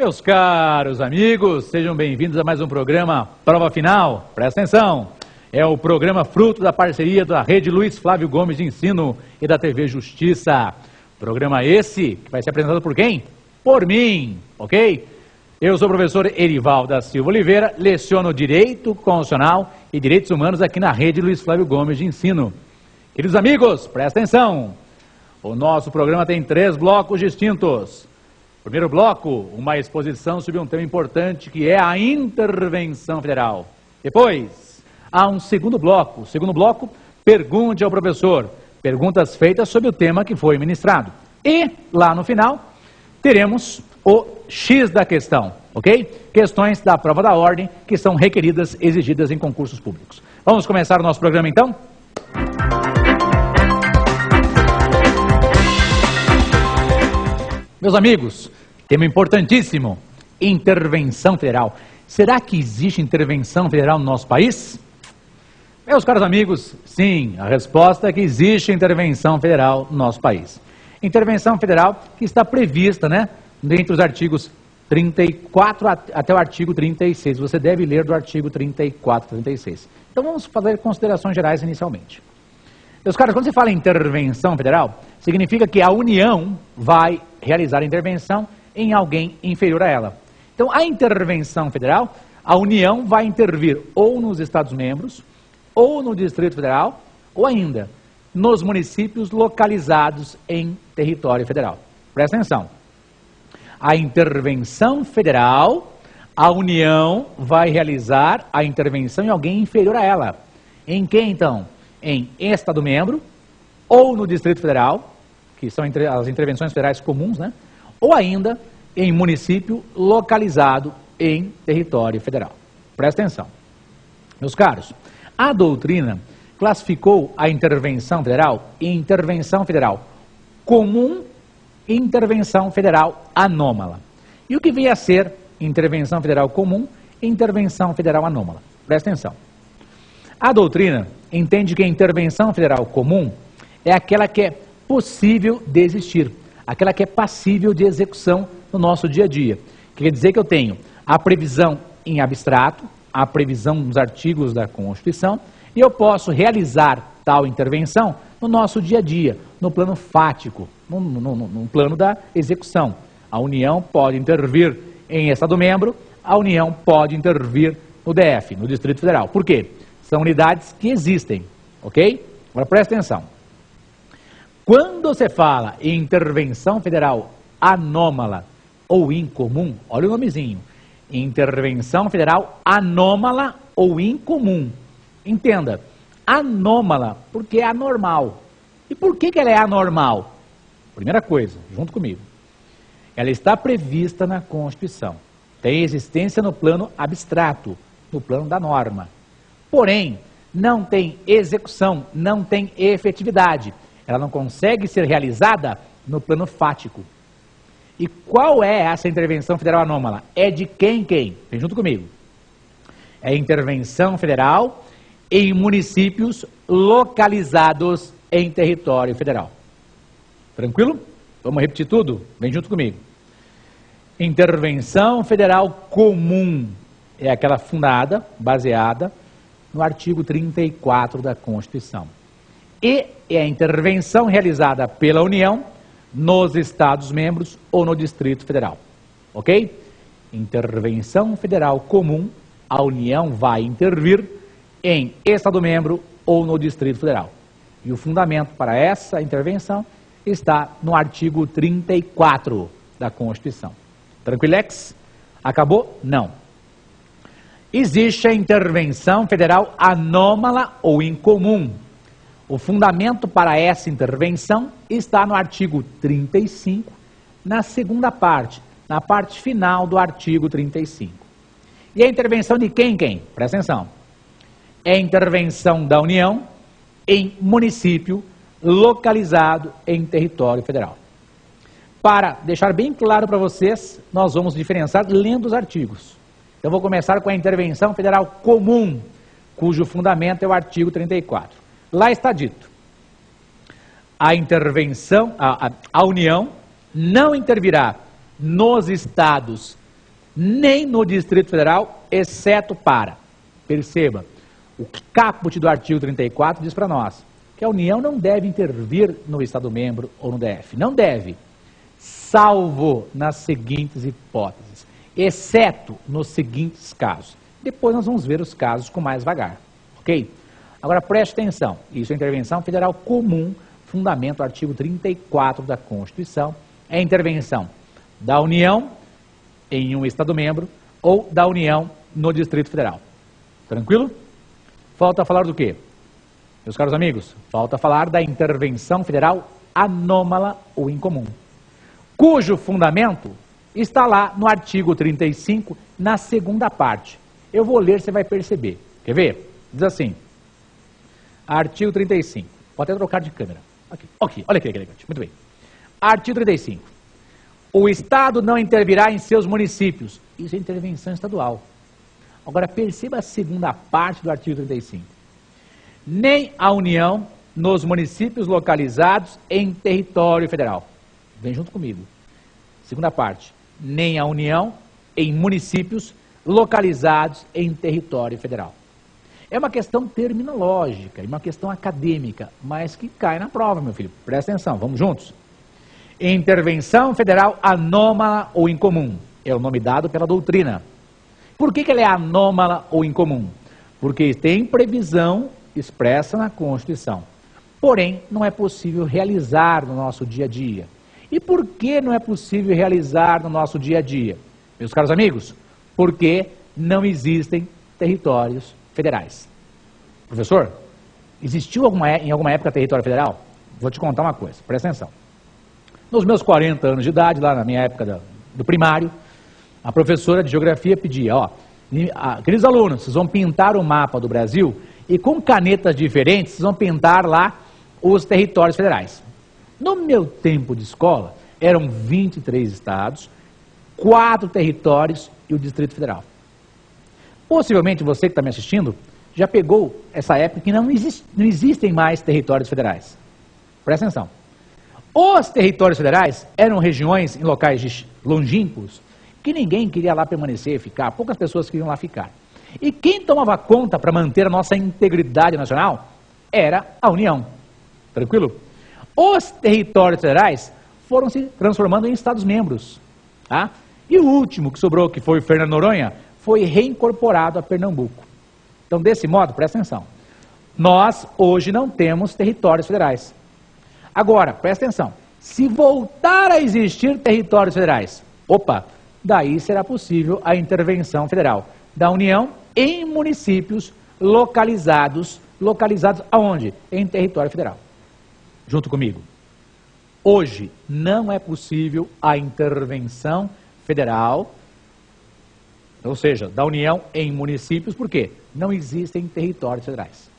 Meus caros amigos, sejam bem-vindos a mais um programa Prova Final. Presta atenção, é o programa fruto da parceria da Rede Luiz Flávio Gomes de Ensino e da TV Justiça. Programa esse que vai ser apresentado por quem? Por mim, ok? Eu sou o professor Erival da Silva Oliveira, leciono Direito Constitucional e Direitos Humanos aqui na Rede Luiz Flávio Gomes de Ensino. Queridos amigos, presta atenção, o nosso programa tem 3 blocos distintos. Primeiro bloco, uma exposição sobre um tema importante que é a intervenção federal. Depois, há um segundo bloco. O segundo bloco, pergunte ao professor. Perguntas feitas sobre o tema que foi ministrado. E, lá no final, teremos o X da questão, ok? Questões da prova da ordem que são requeridas, exigidas em concursos públicos. Vamos começar o nosso programa então? Meus amigos, tema importantíssimo, intervenção federal. Será que existe intervenção federal no nosso país? Meus caros amigos, sim, a resposta é que existe intervenção federal no nosso país. Intervenção federal que está prevista, entre os artigos 34 até o artigo 36. Você deve ler do artigo 34 e 36. Então vamos fazer considerações gerais inicialmente. Meus caros, quando se fala em intervenção federal, significa que a União vai realizar a intervenção em alguém inferior a ela. Então, a intervenção federal, a União vai intervir ou nos Estados-membros, ou no Distrito Federal, ou ainda nos municípios localizados em território federal. Presta atenção. A intervenção federal, a União vai realizar a intervenção em alguém inferior a ela. Em quem, então? Em Estado-membro, ou no Distrito Federal, que são as intervenções federais comuns, ou ainda em município localizado em território federal. Presta atenção. Meus caros, a doutrina classificou a intervenção federal em intervenção federal comum e intervenção federal anômala. E o que vem a ser intervenção federal comum e intervenção federal anômala? Presta atenção. A doutrina entende que a intervenção federal comum é aquela que é possível de existir, aquela que é passível de execução no nosso dia a dia. Quer dizer que eu tenho a previsão em abstrato, a previsão nos artigos da Constituição, e eu posso realizar tal intervenção no nosso dia a dia, no plano fático, no plano da execução. A União pode intervir em Estado-membro, a União pode intervir no DF, no Distrito Federal. Por quê? São unidades que existem, ok? Agora presta atenção. Quando você fala em intervenção federal anômala ou incomum, olha o nomezinho, intervenção federal anômala ou incomum. Entenda, anômala porque é anormal. E por que ela é anormal? Primeira coisa, junto comigo, ela está prevista na Constituição, tem existência no plano abstrato, no plano da norma. Porém, não tem execução, não tem efetividade. Ela não consegue ser realizada no plano fático. E qual é essa intervenção federal anômala? É de quem? Vem junto comigo. É intervenção federal em municípios localizados em território federal. Tranquilo? Vamos repetir tudo? Vem junto comigo. Intervenção federal comum é aquela fundada, baseada no artigo 34 da Constituição. E é a intervenção realizada pela União nos Estados-membros ou no Distrito Federal. Ok? Intervenção federal comum, a União vai intervir em Estado-membro ou no Distrito Federal. E o fundamento para essa intervenção está no artigo 34 da Constituição. Tranquilex? Acabou? Não. Existe a intervenção federal anômala ou incomum. O fundamento para essa intervenção está no artigo 35, na segunda parte, na parte final do artigo 35. E a intervenção de quem? Presta atenção. É a intervenção da União em município localizado em território federal. Para deixar bem claro para vocês, nós vamos diferenciar lendo os artigos. Eu vou começar com a intervenção federal comum, cujo fundamento é o artigo 34. Lá está dito, a intervenção, a União não intervirá nos estados nem no Distrito Federal, exceto para, perceba, o caput do artigo 34 diz para nós que a União não deve intervir no Estado-membro ou no DF. Não deve, salvo nas seguintes hipóteses, exceto nos seguintes casos. Depois nós vamos ver os casos com mais vagar, ok? Agora preste atenção, isso é intervenção federal comum, fundamento artigo 34 da Constituição, é intervenção da União em um Estado-membro ou da União no Distrito Federal. Tranquilo? Falta falar do quê? Meus caros amigos, falta falar da intervenção federal anômala ou incomum, cujo fundamento está lá no artigo 35, na segunda parte. Eu vou ler, você vai perceber. Quer ver? Diz assim, artigo 35, pode até trocar de câmera. Aqui, olha que elegante, muito bem. Artigo 35, o Estado não intervirá em seus municípios. Isso é intervenção estadual. Agora perceba a segunda parte do artigo 35. Nem a União nos municípios localizados em território federal. Vem junto comigo. Segunda parte. Nem a União em municípios localizados em território federal. É uma questão terminológica, é uma questão acadêmica, mas que cai na prova, meu filho. Presta atenção, vamos juntos. Intervenção federal anômala ou incomum. É o nome dado pela doutrina. Por que ela é anômala ou incomum? Porque tem previsão expressa na Constituição. Porém, não é possível realizar no nosso dia a dia. E por que não é possível realizar no nosso dia a dia? Meus caros amigos, porque não existem territórios federais. Professor, existiu em alguma época território federal? Vou te contar uma coisa, presta atenção. Nos meus 40 anos de idade, lá na minha época do primário, a professora de geografia pedia, queridos alunos, vocês vão pintar o mapa do Brasil e com canetas diferentes, vocês vão pintar lá os territórios federais. No meu tempo de escola, eram 23 estados, 4 territórios e o Distrito Federal. Possivelmente você que está me assistindo já pegou essa época que não existem mais territórios federais. Presta atenção. Os territórios federais eram regiões em locais longínquos que ninguém queria lá permanecer, ficar, poucas pessoas queriam lá ficar. E quem tomava conta para manter a nossa integridade nacional era a União. Tranquilo? Os territórios federais foram se transformando em Estados-membros. Tá? E o último que sobrou, que foi Fernando Noronha, foi reincorporado a Pernambuco. Então, desse modo, presta atenção, nós hoje não temos territórios federais. Agora, presta atenção, se voltar a existir territórios federais, daí será possível a intervenção federal da União em municípios localizados aonde? Em território federal. Junto comigo. Hoje não é possível a intervenção federal, ou seja, da União em municípios, por quê? Não existem territórios federais.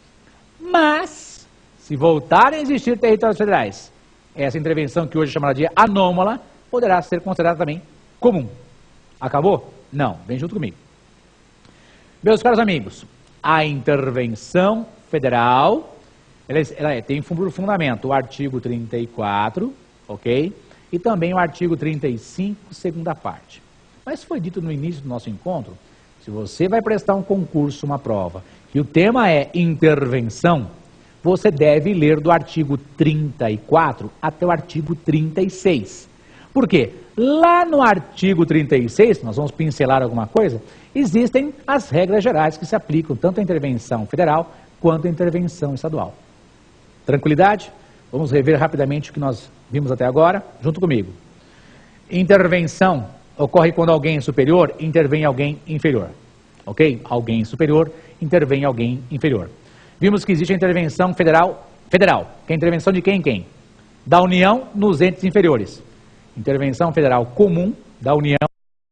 Mas, se voltarem a existir territórios federais, essa intervenção que hoje é chamada de anômala, poderá ser considerada também comum. Acabou? Não, vem junto comigo. Meus caros amigos, a intervenção federal, ela tem por fundamento o artigo 34, ok? E também o artigo 35, segunda parte. Mas foi dito no início do nosso encontro, se você vai prestar um concurso, uma prova, e o tema é intervenção, você deve ler do artigo 34 até o artigo 36. Por quê? Lá no artigo 36, nós vamos pincelar alguma coisa, existem as regras gerais que se aplicam tanto à intervenção federal quanto à intervenção estadual. Tranquilidade? Vamos rever rapidamente o que nós vimos até agora, junto comigo. Intervenção ocorre quando alguém superior intervém em alguém inferior. Ok? Alguém superior intervém em alguém inferior. Vimos que existe a intervenção federal, que é a intervenção de quem em quem? Da União nos entes inferiores. Intervenção federal comum da União